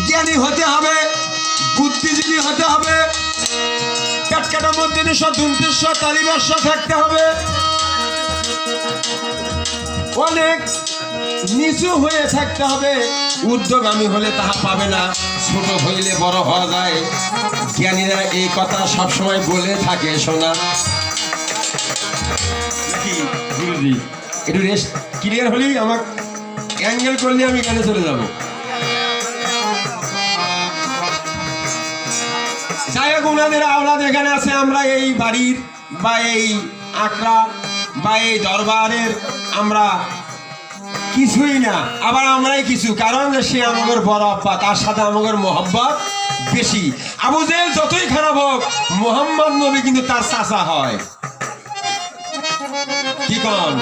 জ্ঞানী হতে হবে, বুদ্ধিজীবী হতে হবে, পেটকাটার মধ্যে দন্তেশ্বর তালিবাস্য থাকতে হবে, অনেক নিচু হয়ে থাকতে হবে। ঊর্ধ্বগামী হলে তাহা পাবে না, ছোট হইলে বড় হওয়া যায়। জ্ঞানীরা এই কথা সবসময় বলে থাকে। শোনা নাকি গুরুজি? একটু রেস্ট ক্লিয়ার হলেই আমার অ্যাঙ্গেল করলে আমি এখানে চলে যাব। যাই হোক, ওনাদের আওলাদ এখানে আছে। আমরা এই বাড়ির বা এই আখড়া বা এই দরবারের আমরা কিছুই না, আবার আমরাই কিছু। কারণ সে আমাদের বড় আব্বা, তার সাথে আমাদের মোহাব্বত বেশি। আবু জেহেল যতই খারাপ হোক, মোহাম্মদ নবী কিন্তু তার চাচা হয়। কি কন?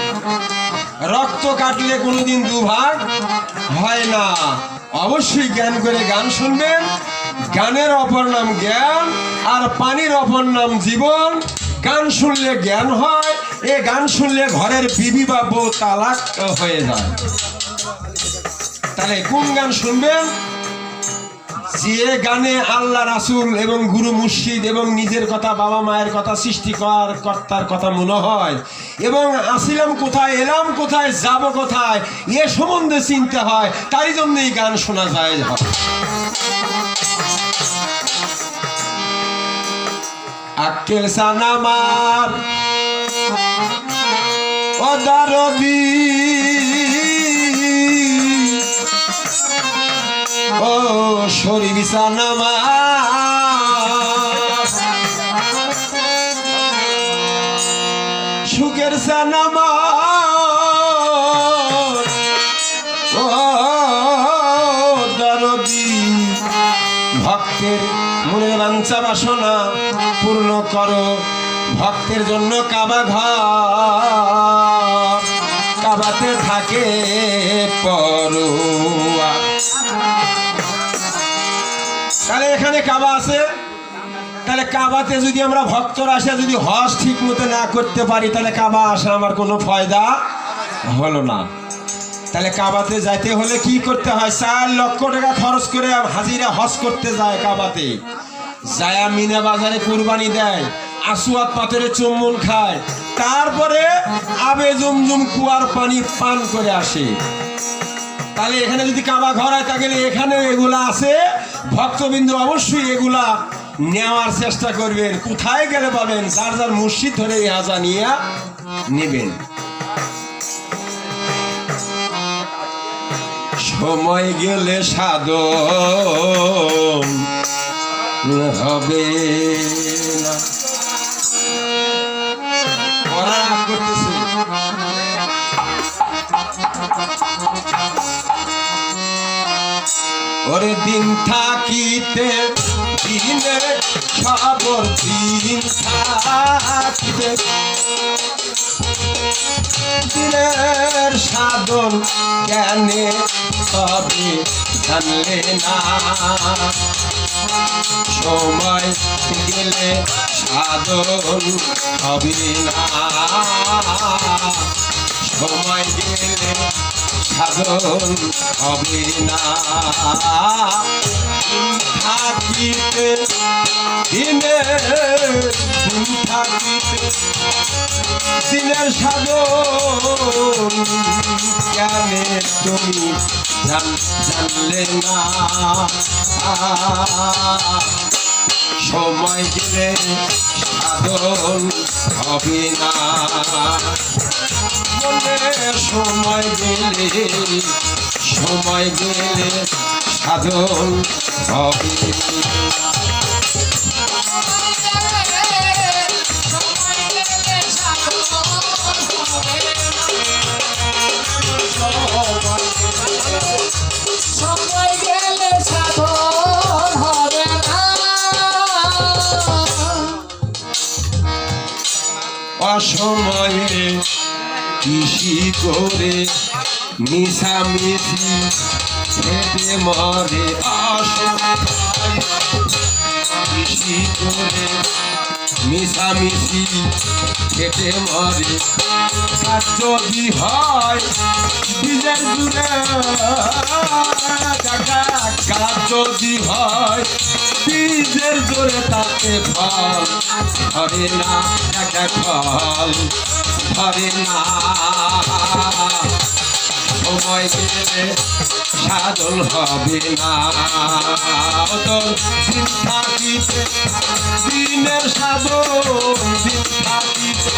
রক্ত কাটলে কোনোদিন দুভাগ হয় না। অবশ্যই জ্ঞান করে গান শুনবেন। গানের অপর নাম জ্ঞান, আর পানির অপর নাম জীবন। গান শুনলে জ্ঞান হয়, এ গান শুনলে ঘরের বিবি বা বউ তালাক হয়ে যায়। তাহলে কোন গান শুনবেন? যে গানে আল্লাহ রাসূল এবং গুরু মুর্শিদ এবং নিজের কথা, বাবা মায়ের কথা, সৃষ্টিকর কর্তার কথা মনে হয়, এবং আসিলাম কোথায়, এলাম কোথায়, যাব কোথায়, এ সম্বন্ধে চিনতে হয়। তারই জন্য এই গান শোনা যায়। আক্কেল সানামার ও দারবি, ও শরীফ সানামার, সুখের সানামার, ও দারবি। ভক্তের মনের বাঞ্ছা বাসনা পূর্ণ করো, ভক্তের জন্য কাবা ঘর, কাবাতে থাকে পরোয়া। তাহলে এখানে কাবা আছে, তাহলে কাবাতে যদি আমরা ভক্তরা আসে যদি হজ ঠিক মতো না করতে পারি, তাহলে কাবা আসা আমার কোনো ফায়দা হলো না। তাহলে কাবাতে যাইতে হলে কি করতে হয়? 4 লক্ষ টাকা খরচ করে হাজিরা হজ করতে যায়। কাবাতে যায়া মিনা বাজারে কুরবানি দেয়, আসওয়াদ পাথরে চুম্বন খায়, তারপরে আবে জুমজুম কুয়ার পানি পান করে আসে। তাহলে এখানে যদি কাবা ঘর হয়, তাহলে এখানে এগুলা আছে। ভক্তবৃন্দ অবশ্যই এগুলা নেওয়ার চেষ্টা করবেন। কোথায় গেলে পাবেন? যার যার মুর্শিদ ধরে এই হাজা নিয়ে নেবেন। সময় গেলে সাধন হবে না। ওরা করতেছে ওরে দিন থাকিতে, দিনের খবর দিন থাকিতে, দিনের সাধন জ্ঞানে হবে জানলে না। সময় গেলে সাধন হবে না, সময় গেলে সাধন হবে না। থাকিতে দিনের, থাকিতে দিনের সাধন জ্ঞানে তুমি জানলে না। সময় গেলে সাধন হবে না, সময় গেলে, সময় গেলে সাধন হবে। অসময়ে কৃষি করে মিশামিশি খেতে মরে, অসময়ে কৃষি করে মিশামিশি খেতে মরে। যদি হয় বীজের জুড়ে গাছ যদি হয় বীজের জোরে তাতে ফল ধরে না, একা ফল ধরে না। সময় গেলে সাধন হবে না। তোর দিন থাকিতে দিনের সাধন, দিন থাকিতে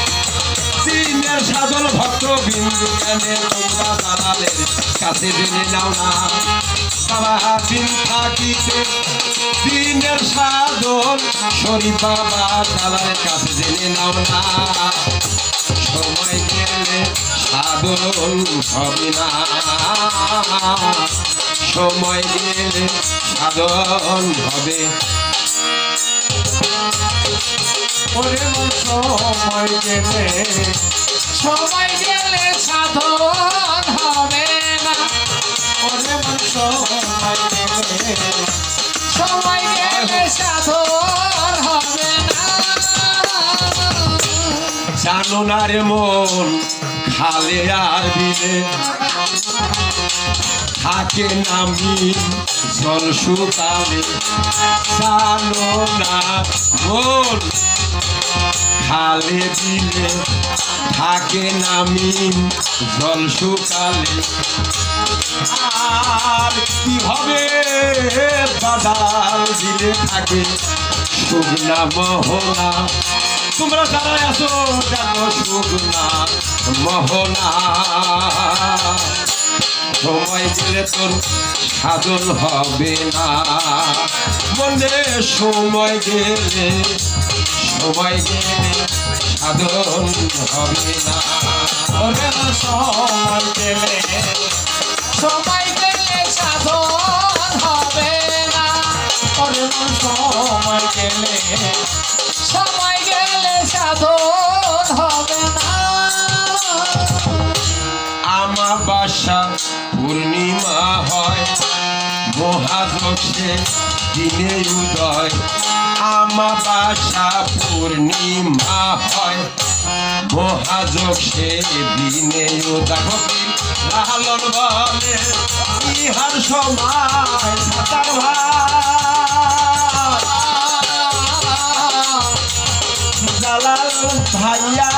দিনের সাধন ভক্ত বিন্দু জ্ঞানে তোমরা দালালের কাছে জেনে নাও না। বাবা দিন থাকিতে দিনের সাধন শরীফ বাবা দালালের কাছে জেনে নাও না। সময় গেলে সাধন হবে না, সময় গেলে সাধন হবে। ওরে মন সময় গেলে সাধন হবে না। ওরে মন সময় গেলে সাধন হবে না। জানো না রে মন খালে আর বিলে থাকে নামি জল শুকালে। জানো না মন খালে বিলে থাকে নামি জল শুকালে। আর কি হবে বাদাল দিলে থাকে শুকনা মোহনা। তোমরা যারা আছো দেখো শুকনা মোহনা। সময় গেলে তোর সাধন হবে না মনে। সময় গেলে সাধন হবে না। ওরে মন সময় গেলে সাধন হবে না। ওরে মন সময় গেলে সাধন হবে না। আমাবাসা পূর্ণিমা হয় মহাদশে দিনে উদয়। আমাবাসা পূর্ণিমা হয় মহাদশে দিনে উদয়। লালন বলে ইহার সময় সাতার জালাল ভাইয়া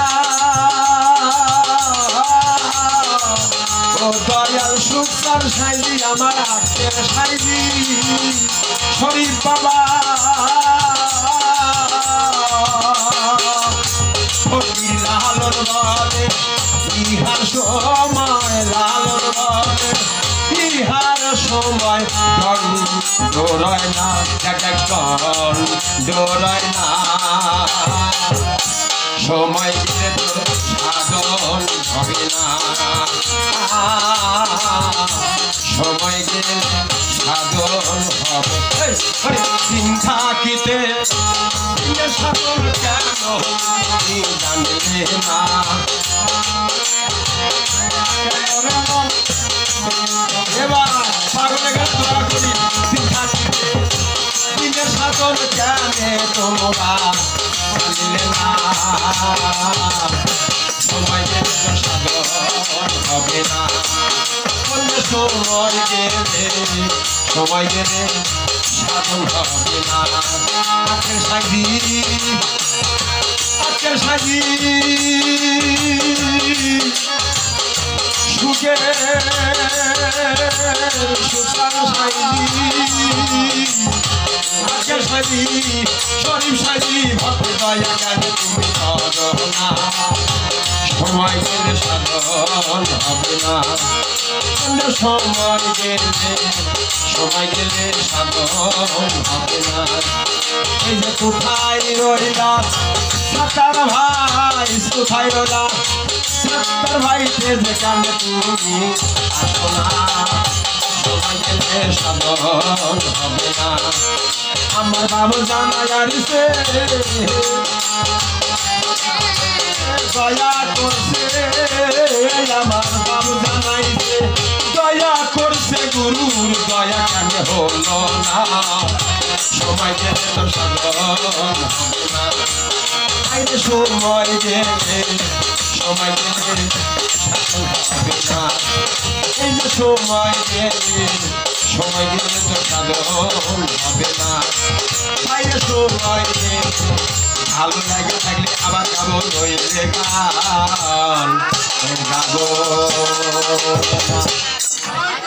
ও দয়াল সুখসার সাইজি আমার আখের সাইজি শরীফ বাবা। ফকির লালন বলে ইহার সময়, লালন বলে ইহার সময় ডোরয় না, একজন ডোরয় না। সময় গেলে তোর সাধন হবে না, সময় গেলে সাধন হবে। দিন থাকিতে দিনের সাধন কেন জানলে না। এবার পাগলে গেলে দোয়া করি দিন থাকিতে দিনের সাধন কেন তোমরা জানলে না। সময় গেলে সাধন হবে না সময় গেলে, সময় গেলে সাধন হবে না। আজকের সাজি সুখে সুখান সাজি, আজকের সাজি শরীফ সাজি ভক্ত দয়া কেন তুমি করো না। সময় গেলে সাধন হবে না, সময় গেলে সাধন হবে না। এই যে কোথায় রইলা সাতার ভাই, কোথায় রইলা সাতার ভাই যে কেন তুমি আসো না। সময় গেলে সাধন হবে না। আমার বাবু জানা যাচ্ছে দয়া করছে, আমার বাবু জানাইছে দয়া করছে, গুরুর দয়া কেন হলো না। সময় গেলে তো সাধন হবে না। সময় গেলে, সময় গেলে সাধন হবে না। এই যে সময় গেলে সময় দিলে তো সাধন হবে না। বাইরে সময় দিয়ে ভালো লাগে থাকলে আবার গাবো নইলে গান গাবো না।